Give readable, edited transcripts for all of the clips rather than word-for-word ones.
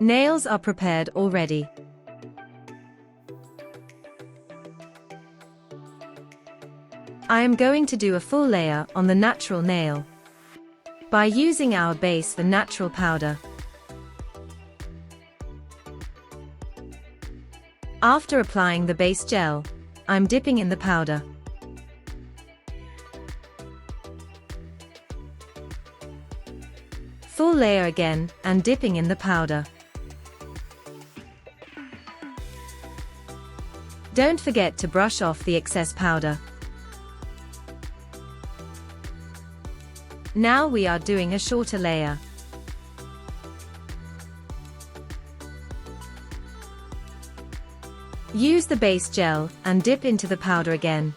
Nails are prepared already. I am going to do a full layer on the natural nail by using our base, the natural powder. After applying the base gel, I'm dipping in the powder. Full layer again, and dipping in the powder. Don't forget to brush off the excess powder. Now we are doing a shorter layer. Use the base gel and dip into the powder again.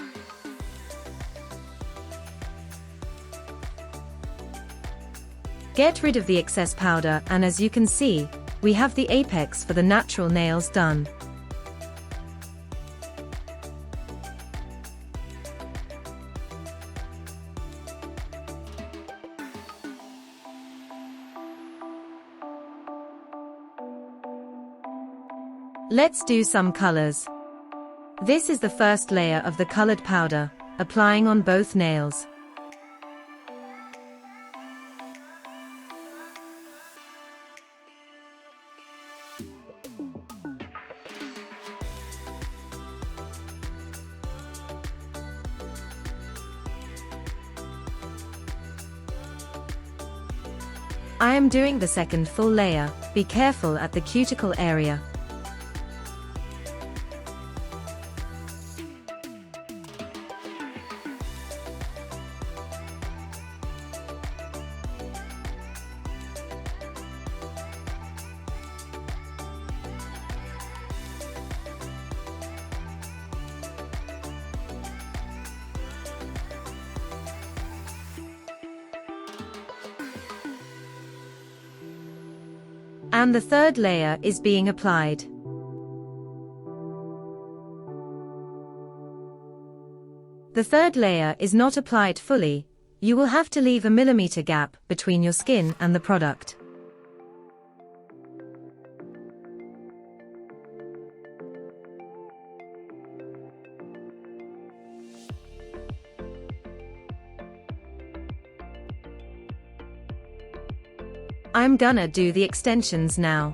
Get rid of the excess powder, and as you can see, we have the apex for the natural nails done. Let's do some colors. This is the first layer of the colored powder, applying on both nails. I am doing the second full layer. Be careful at the cuticle area. And the third layer is being applied. The third layer is not applied fully. You will have to leave a millimeter gap between your skin and the product. I'm gonna do the extensions now.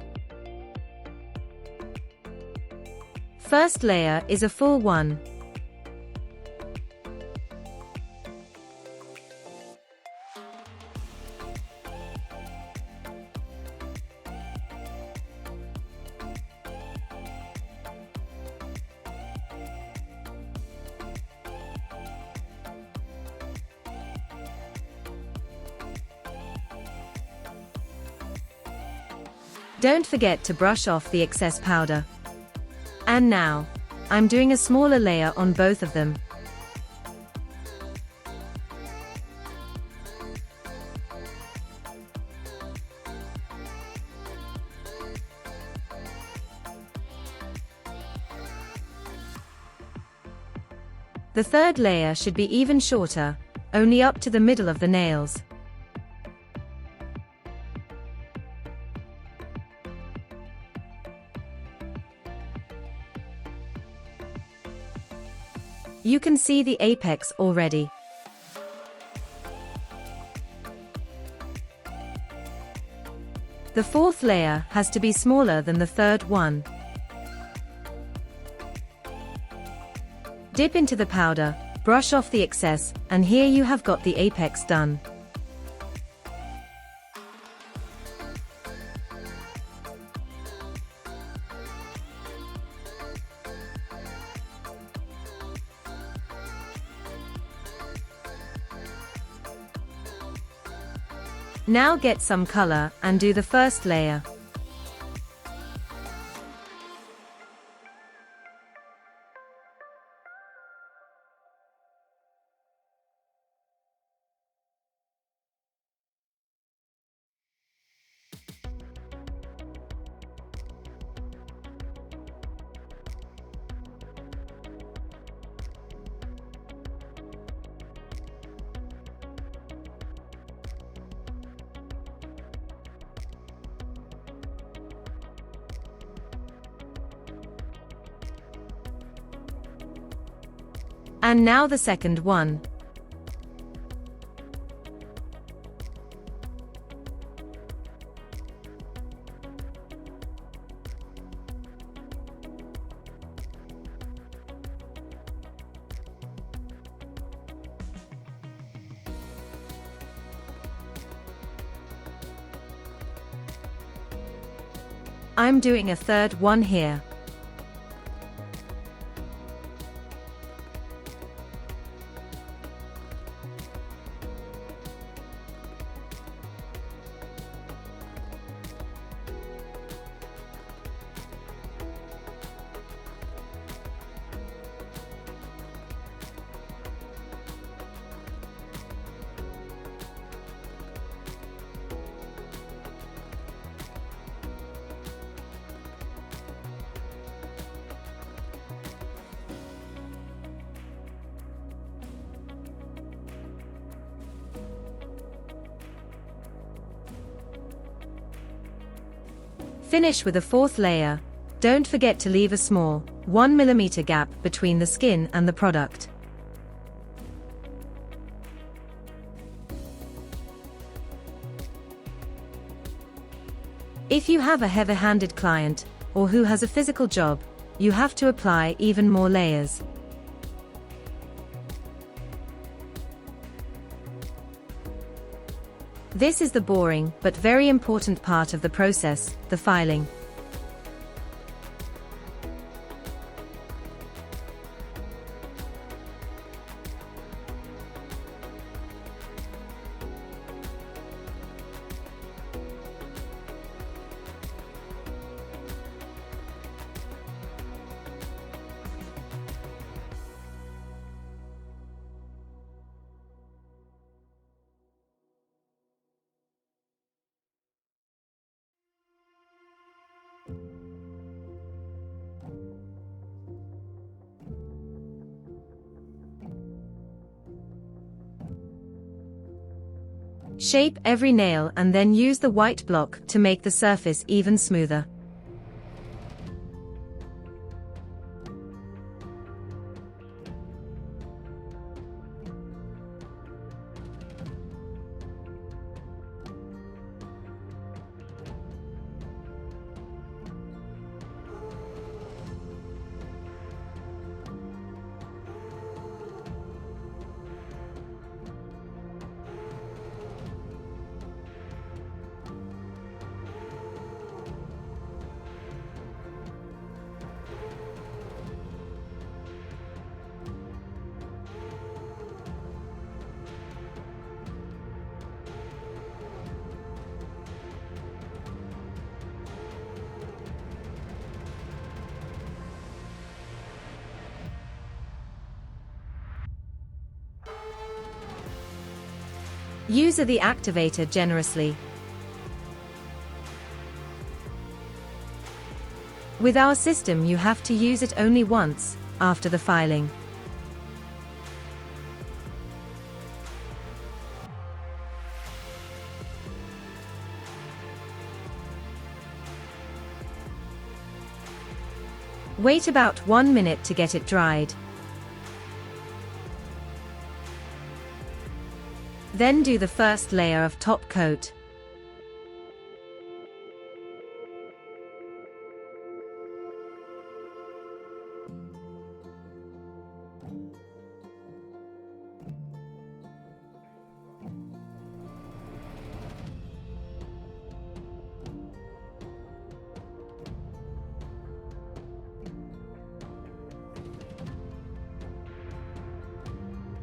First layer is a full one. Don't forget to brush off the excess powder. And now, I'm doing a smaller layer on both of them. The third layer should be even shorter, only up to the middle of the nails. You can see the apex already. The fourth layer has to be smaller than the third one. Dip into the powder, brush off the excess, and here you have got the apex done. Now get some color and do the first layer. And now the second one. I'm doing a third one here. Finish with a fourth layer. Don't forget to leave a small, 1 mm gap between the skin and the product. If you have a heavy-handed client, or who has a physical job, you have to apply even more layers. This is the boring but very important part of the process, the filing. Shape every nail and then use the white block to make the surface even smoother. Use the activator generously. With our system you have to use it only once, after the filing. Wait about 1 minute to get it dried. Then do the first layer of top coat.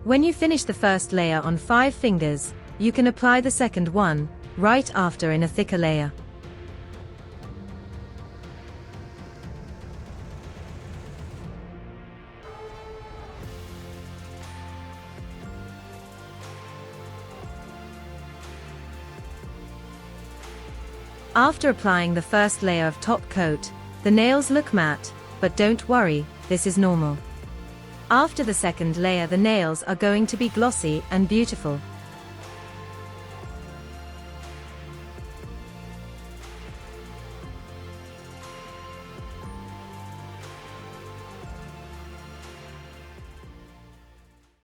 When you finish the first layer on 5 fingers, you can apply the second one, right after in a thicker layer. After applying the first layer of top coat, the nails look matte, but don't worry, this is normal. After the second layer the nails are going to be glossy and beautiful.